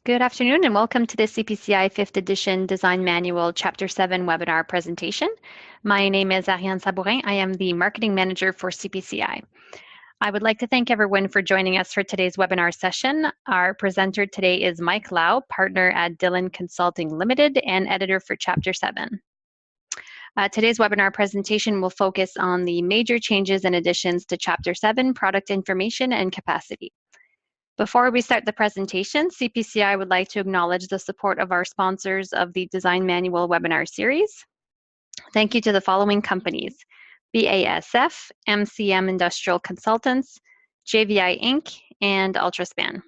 Good afternoon and welcome to the CPCI 5th edition Design Manual Chapter 7 webinar presentation. My name is Ariane Sabourin. I am the Marketing Manager for CPCI. I would like to thank everyone for joining us for today's webinar session. Our presenter today is Mike Lau, partner at Dillon Consulting Limited and editor for Chapter 7. Today's webinar presentation will focus on the major changes and additions to Chapter 7, product information and capacity. Before we start the presentation, CPCI would like to acknowledge the support of our sponsors of the Design Manual webinar series. Thank you to the following companies: BASF, MCM Industrial Consultants, JVI Inc., and Ultraspan.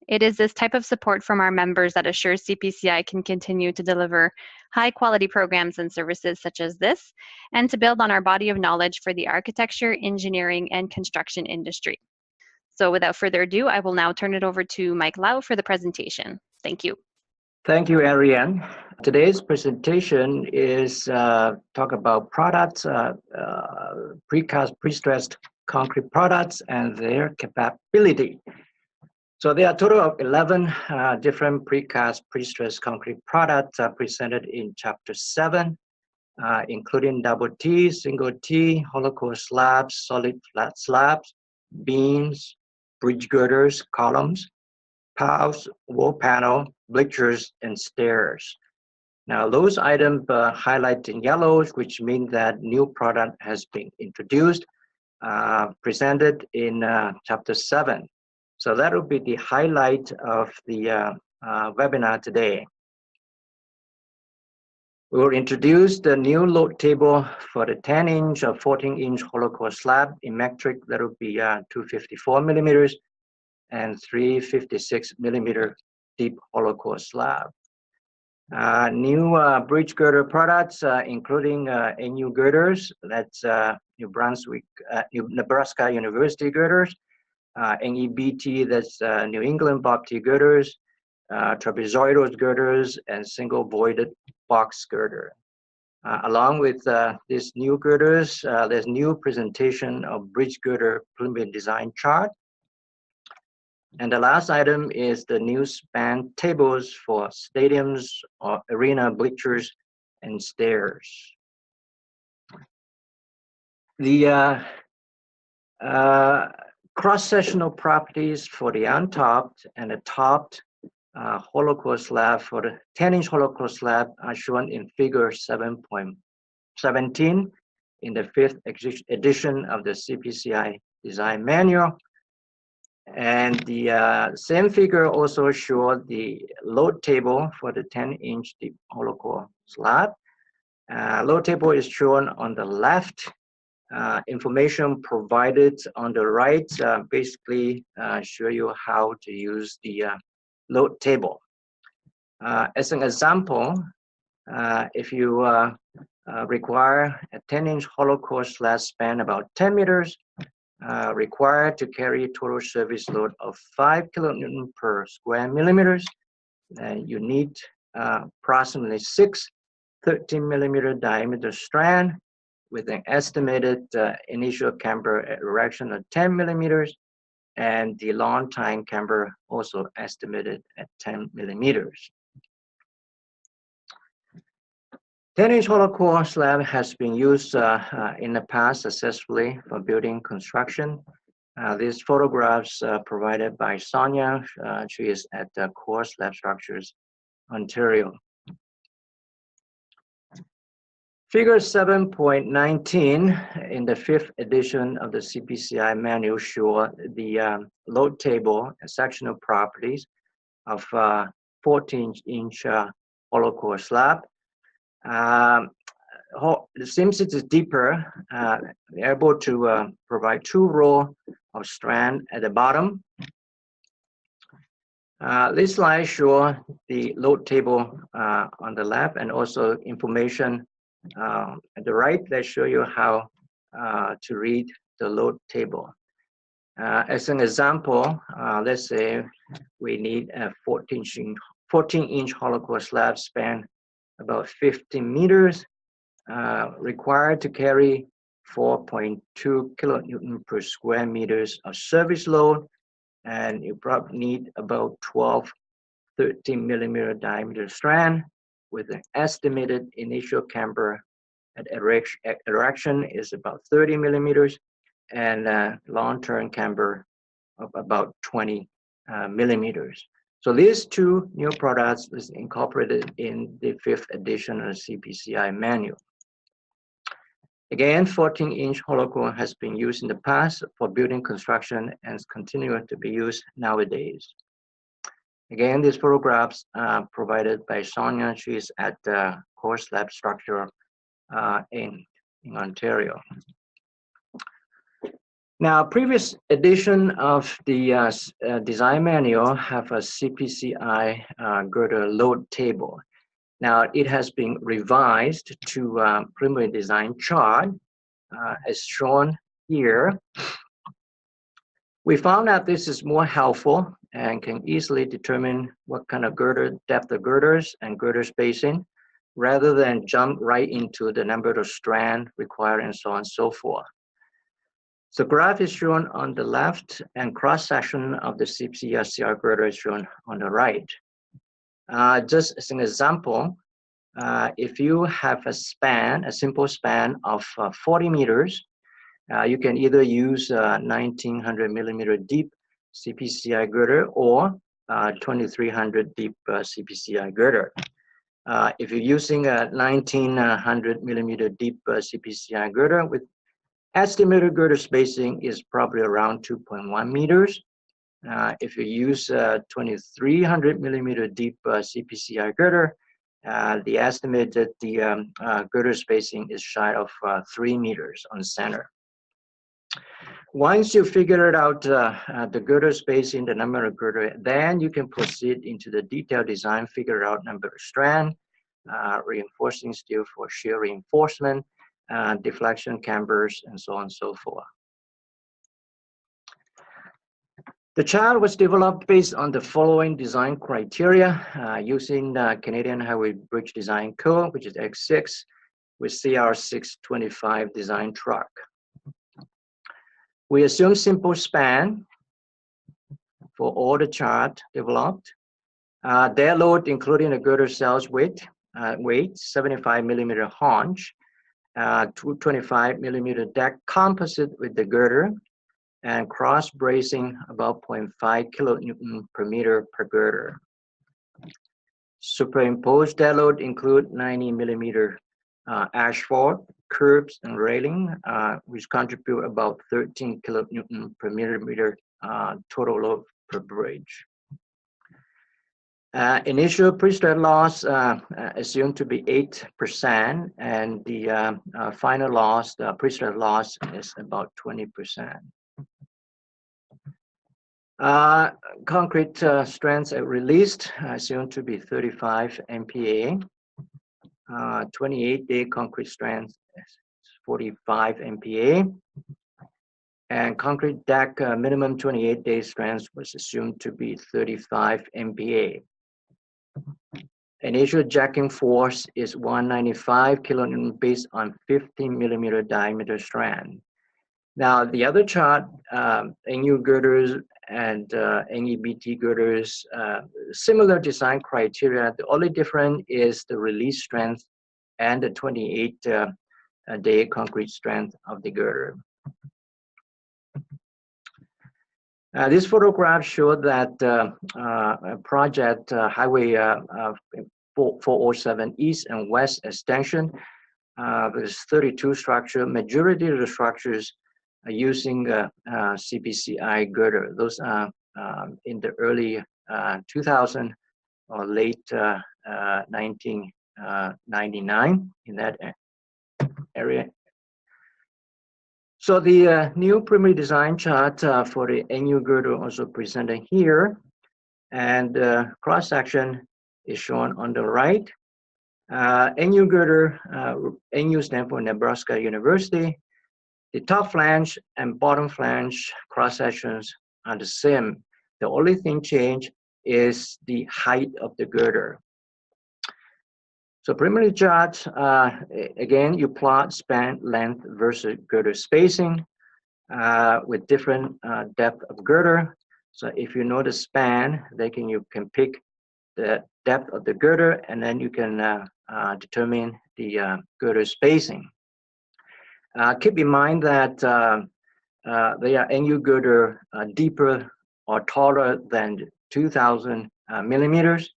It is this type of support from our members that assures CPCI can continue to deliver high-quality programs and services such as this, and to build on our body of knowledge for the architecture, engineering, and construction industry. So without further ado, I will now turn it over to Mike Lau for the presentation. Thank you. Thank you, Ariane. Today's presentation is talk about products, precast, prestressed concrete products and their capability. So there are a total of 11 different precast, prestressed concrete products presented in Chapter 7, including double T, single T, hollowcore slabs, solid flat slabs, beams, bridge girders, columns, piles, wall panel, bleachers, and stairs. Now, those items highlighted in yellow, which mean that new product has been introduced, presented in Chapter 7. So that will be the highlight of the webinar today. We will introduce the new load table for the 10-inch or 14-inch hollowcore slab in metric. That will be 254 millimeters and 356 millimeter deep hollowcore slab. New bridge girder products, including NU girders, that's Nebraska University girders, NEBT, that's New England Bobti girders, trapezoidal girders, and single voided box girder. Along with these new girders, there's new presentation of bridge girder preliminary design chart. And the last item is the new span tables for stadiums or arena bleachers and stairs. The cross-sectional properties for the untopped and the topped hollowcore slab for the 10-inch hollowcore slab are shown in figure 7.17 in the 5th edition of the CPCI Design Manual. And the same figure also shows the load table for the 10-inch deep hollowcore slab. Load table is shown on the left. Information provided on the right basically show you how to use the load table. As an example, if you require a 10-inch hollowcore slab span about 10 meters, required to carry a total service load of 5 kilonewton per square millimeters, and you need approximately 6 13-millimeter diameter strand with an estimated initial camber erection of 10 millimeters, and the long time camber also estimated at 10 millimeters. 10-inch hollowcore slab has been used in the past successfully for building construction. These photographs provided by Sonia. She is at Core Slab Structures, Ontario. Figure 7.19 in the 5th edition of the CPCI manual show the load table and sectional properties of 14-inch hollowcore slab. Since it is deeper, we're able to provide 2 rows of strand at the bottom. This slide shows the load table on the left and also information at the right that show you how to read the load table. As an example, let's say we need a 14-inch hollowcore slab span about 15 meters, required to carry 4.2 kilonewton per square meters of service load, and you probably need about 12 13 millimeter diameter strand with an estimated initial camber at erection is about 30 millimeters and long-term camber of about 20 millimeters. So these two new products is incorporated in the 5th edition of the CPCI manual. Again, 14-inch hollowcore has been used in the past for building construction and is continuing to be used nowadays. Again, these photographs are provided by Sonia. She's at the core slab structure in Ontario. Now, previous edition of the design manual have a CPCI girder load table. Now, it has been revised to preliminary design chart as shown here. We found that this is more helpful and can easily determine what kind of girder depth of girders and girder spacing rather than jump right into the number of strand required and so on and so forth. The graph is shown on the left and cross-section of the CPCI girder is shown on the right. Just as an example, if you have a span, a simple span of 40 meters, you can either use 1900 millimeter deep CPCI girder or 2300 deep CPCI girder. If you're using a 1900 millimeter deep CPCI girder with estimated girder spacing is probably around 2.1 meters. If you use 2300 millimeter deep CPCI girder, the estimated girder spacing is shy of 3 meters on center. Once you figure out the girder spacing, the number of girder, then you can proceed into the detailed design, figure out number of strand, reinforcing steel for shear reinforcement, deflection cambers, and so on and so forth. The chart was developed based on the following design criteria using the Canadian Highway Bridge Design Code, which is X6, with CR625 design truck. We assume simple span for all the chart developed. Their load, including the girder cells weight, 75 millimeter haunch, 225 millimeter deck composite with the girder, and cross bracing about 0.5 kilonewton per meter per girder. Superimposed dead load include 90 millimeter asphalt, curbs, and railing, which contribute about 13 kilonewton per millimeter total load per bridge. Initial prestressed loss assumed to be 8%, and the final loss, the prestressed loss, is about 20%. Concrete strengths released assumed to be 35 MPa. 28-day concrete strength is 45 MPa. And concrete deck minimum 28-day strength was assumed to be 35 MPa. Initial jacking force is 195 kilonewton based on 15 millimeter diameter strand. Now, the other chart, NU girders and NEBT girders, similar design criteria. The only difference is the release strength and the 28-day concrete strength of the girder. This photograph showed that project Highway 407 East and West extension. There's 32 structures. Majority of the structures are using CPCI girder. Those are in the early 2000 or late 1999 in that area. So the new preliminary design chart for the NU girder also presented here, and cross section is shown on the right. NU girder, NU stands for Nebraska University. The top flange and bottom flange cross sections are the same. The only thing changed is the height of the girder. So preliminary chart, again, you plot span length versus girder spacing with different depth of girder. So if you know the span, you can pick the depth of the girder, and then you can determine the girder spacing. Keep in mind that they are NU girder deeper or taller than 2,000 millimeters.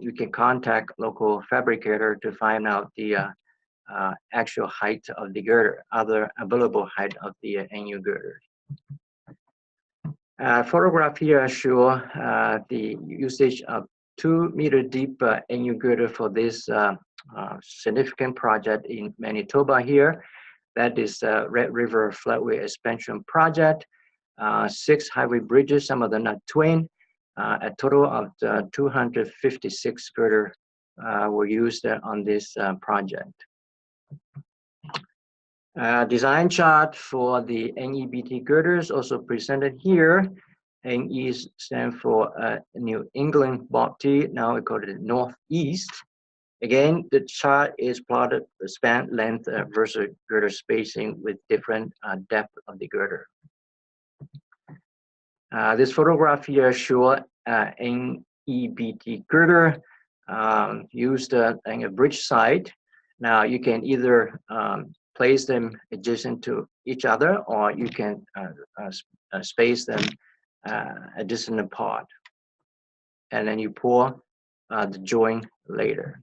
You can contact local fabricator to find out the actual height of the girder, other available height of the NU girder. Photograph here show the usage of 2-meter deep NU girder for this significant project in Manitoba here. That is Red River Floodway Expansion Project. 6 highway bridges, some of them are twin. A total of 256 girder were used on this project. Design chart for the NEBT girders also presented here. NE stands for New England Bvd, now we call it Northeast. Again, the chart is plotted the span length versus girder spacing with different depth of the girder. This photograph here shows NEBT girder used in a bridge site. Now you can either place them adjacent to each other, or you can space them adjacent apart, and then you pour the joint later.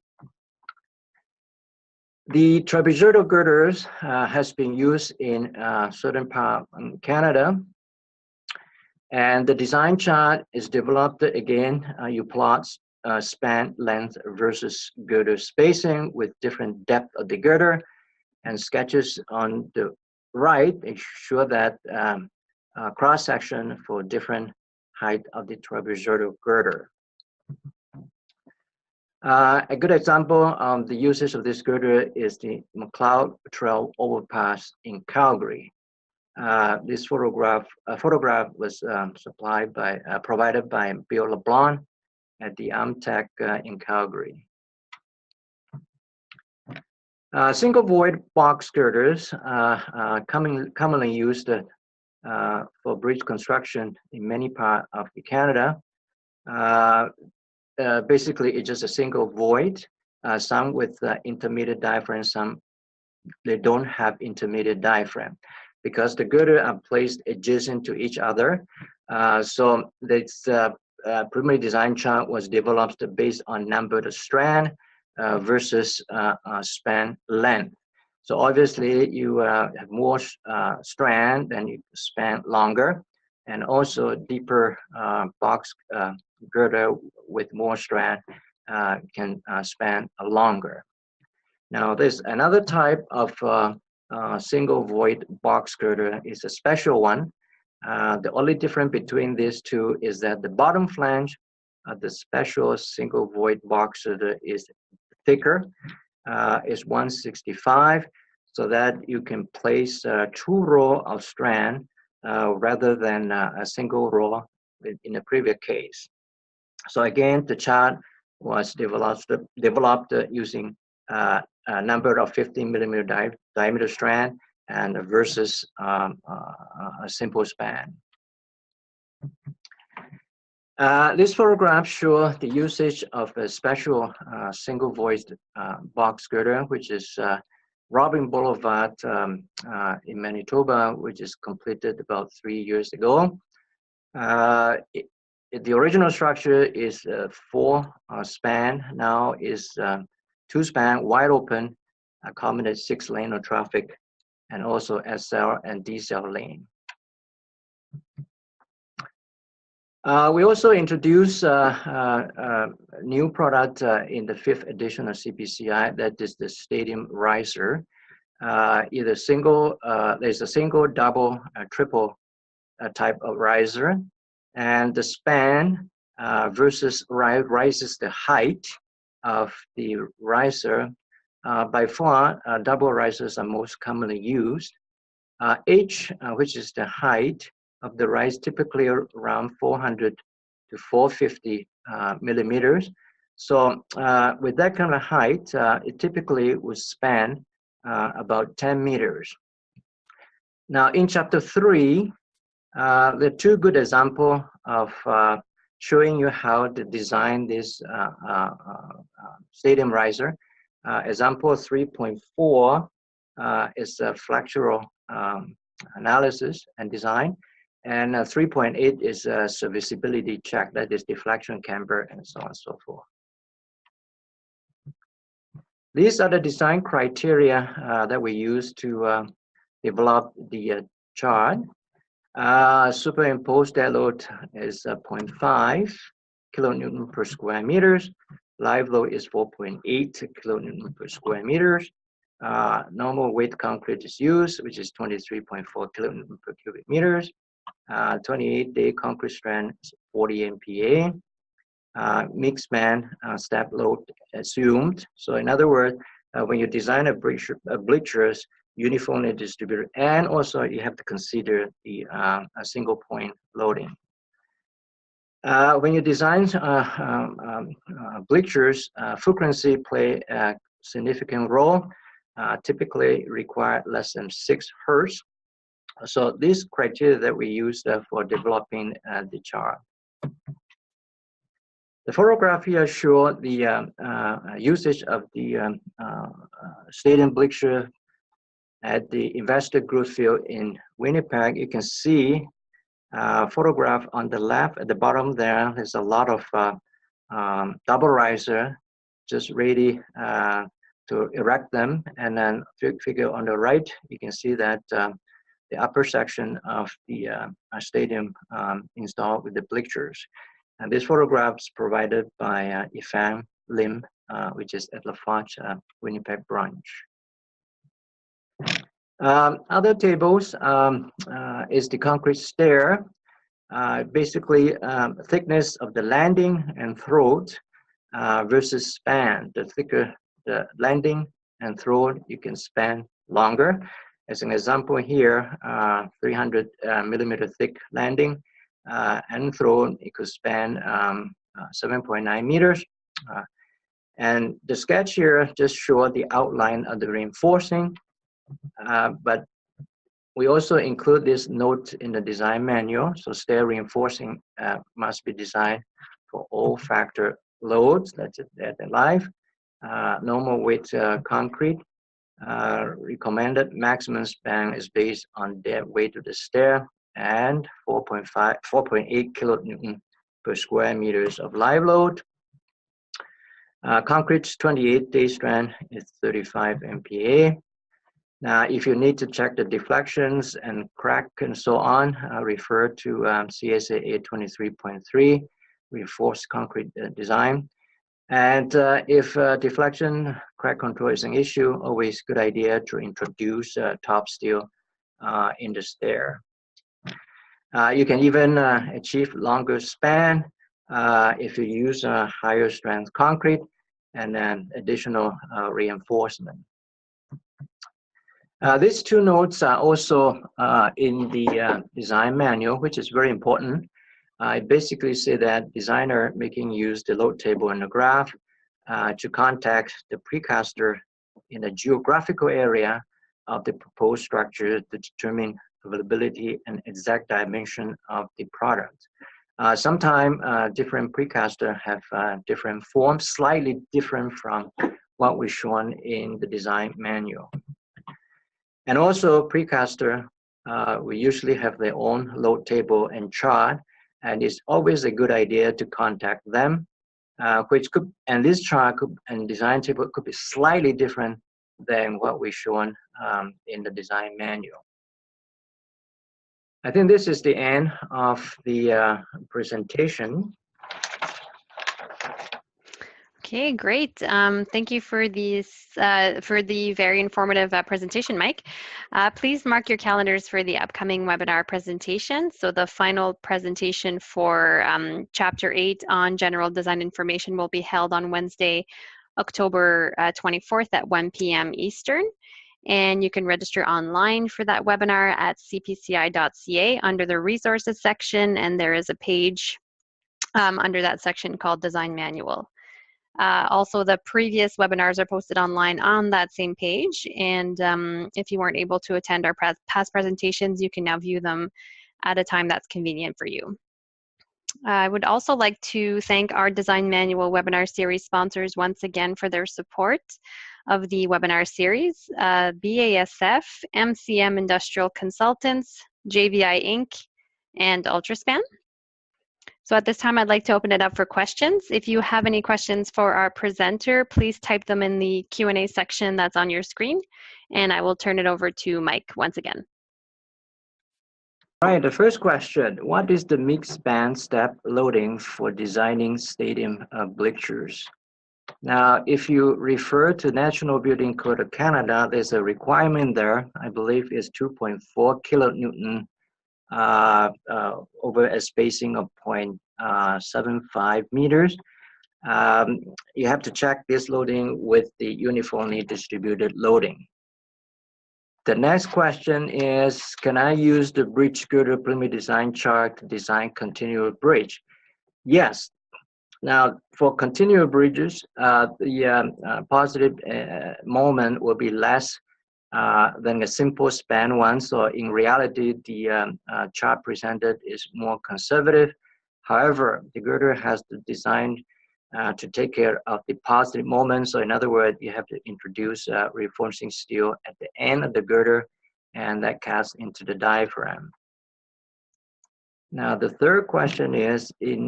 The trapezoidal girders has been used in certain part in Canada, and the design chart is developed again. You plot span length versus girder spacing with different depth of the girder, and sketches on the right ensure that cross section for different height of the trapezoidal girder. A good example of the usage of this girder is the McLeod Trail Overpass in Calgary. This photograph was provided by Bill LeBlanc at the Amtech in Calgary. Single void box girders commonly used for bridge construction in many parts of Canada. Basically, it's just a single void, some with intermediate diaphragm, some they don't have intermediate diaphragm, because the girder are placed adjacent to each other. So this preliminary design chart was developed based on number of strand versus span length. So obviously you have more strand, then you span longer, and also deeper box girder with more strand can span longer. Now there's another type of single void box girder. Is a special one. The only difference between these two is that the bottom flange of the special single void box girder is thicker, is 165, so that you can place 2 rows of strand rather than a single row in the previous case. So again, the chart was developed using a number of 15 millimeter diameter strand and versus a simple span. This photograph shows the usage of a special single void box girder, which is Roblin Blvd in Manitoba, which is completed about 3 years ago. The original structure is 4 span, now is 2 span wide open, accommodate 6 lane of traffic, and also SL and DCL lane. We also introduced a new product in the 5th edition of CPCI, that is the stadium riser. Either single, there's a single, double, triple type of riser, and the span versus rises the height of the riser. By far, double risers are most commonly used. H, which is the height of the rise, typically around 400 to 450 millimeters. So with that kind of height, it typically would span about 10 meters. Now in chapter 3, there are 2 good examples of showing you how to design this stadium riser. Example 3.4 is a flexural analysis and design, and 3.8 is a serviceability check, that is deflection camber and so on and so forth. These are the design criteria that we use to develop the chart. Superimposed dead load is 0.5 kilonewton per square meters. Live load is 4.8 kilonewton per square meters. Normal weight concrete is used, which is 23.4 kilonewton per cubic meters. 28-day concrete strength is 40 MPa. Mixed span step load assumed. So in other words, when you design a bleachers, uniformly distributed, and also you have to consider the a single point loading. When you design bleachers, frequency play a significant role. Typically require less than 6 Hertz. So these criteria that we use for developing the chart. The photograph here shows the usage of the stadium bleacher at the investor growth field in Winnipeg. You can see photograph on the left at the bottom there. There's a lot of double riser just ready to erect them, and then figure on the right, you can see that the upper section of the stadium installed with the bleachers. And this photograph is provided by P.Eng Lim, which is at Lafarge Winnipeg branch. Other tables is the concrete stair. Basically, thickness of the landing and throat versus span. The thicker the landing and throat, you can span longer. As an example here, 300 millimeter thick landing and throat, it could span 7.9 meters. And the sketch here just shows the outline of the reinforcing, but we also include this note in the design manual. So stair reinforcing must be designed for all factor loads that's alive. Normal weight concrete. Recommended maximum span is based on dead weight of the stair and 4.8 kilonewton per square meters of live load. Concrete's 28-day strength is 35 MPa. Now, if you need to check the deflections and crack and so on, refer to CSA 823.3, reinforced concrete design. And if deflection crack control is an issue, always good idea to introduce top steel in the stair. You can even achieve longer span if you use higher strength concrete and then additional reinforcement. These two notes are also in the design manual, which is very important. I basically say that designer making use the load table and the graph to contact the precaster in a geographical area of the proposed structure to determine availability and exact dimension of the product. Sometimes different precaster have different forms, slightly different from what we've shown in the design manual. And also precaster, we usually have their own load table and chart, and it's always a good idea to contact them, which could, and this chart could, and design table could be slightly different than what we've shown in the design manual. I think this is the end of the presentation. Okay, great. Thank you for these for the very informative presentation, Mike. Please mark your calendars for the upcoming webinar presentation. So the final presentation for Chapter 8 on General Design Information will be held on Wednesday, October 24th at 1 p.m. Eastern. And you can register online for that webinar at cpci.ca under the resources section, and there is a page under that section called Design Manual. Also, the previous webinars are posted online on that same page, and if you weren't able to attend our past presentations, you can now view them at a time that's convenient for you. I would also like to thank our Design Manual webinar series sponsors once again for their support of the webinar series, BASF, MCM Industrial Consultants, JVI Inc., and Ultraspan. So at this time, I'd like to open it up for questions. If you have any questions for our presenter, please type them in the Q&A section that's on your screen, and I will turn it over to Mike once again. All right, the first question, what is the mixed span step loading for designing stadium bleachers? Now, if you refer to National Building Code of Canada, there's a requirement there, I believe is 2.4 kilonewton over a spacing of 0.75 meters. You have to check this loading with the uniformly distributed loading. The next question is, can I use the bridge girder preliminary design chart to design continual bridge? Yes. Now, for continual bridges, the positive moment will be less than a simple span one. So in reality, the chart presented is more conservative. However, the girder has to design to take care of the positive moment. So in other words, you have to introduce reinforcing steel at the end of the girder, and that casts into the diaphragm. Now, the third question is, in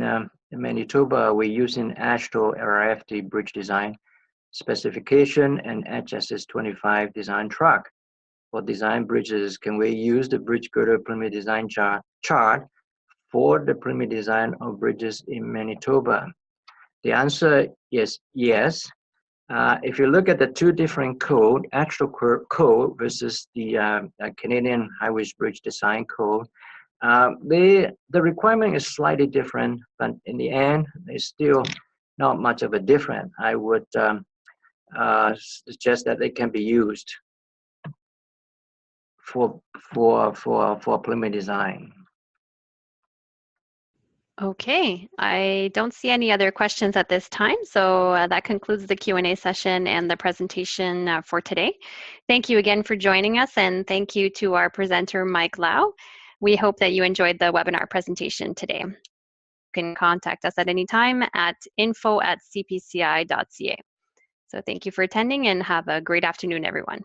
Manitoba, we're using AASHTO RFD bridge design specification and HSS25 design truck. For design bridges, can we use the bridge girder preliminary design chart for the preliminary design of bridges in Manitoba? The answer is yes. If you look at the two different code, AASHTO code versus the Canadian Highways Bridge Design Code, the requirement is slightly different, but in the end, there's still not much of a difference. I would suggest that they can be used for preliminary design. Okay, I don't see any other questions at this time, so that concludes the Q&A session and the presentation for today. Thank you again for joining us, and thank you to our presenter, Mike Lau. We hope that you enjoyed the webinar presentation today. You can contact us at any time at info@cpci.ca. So thank you for attending, and have a great afternoon, everyone.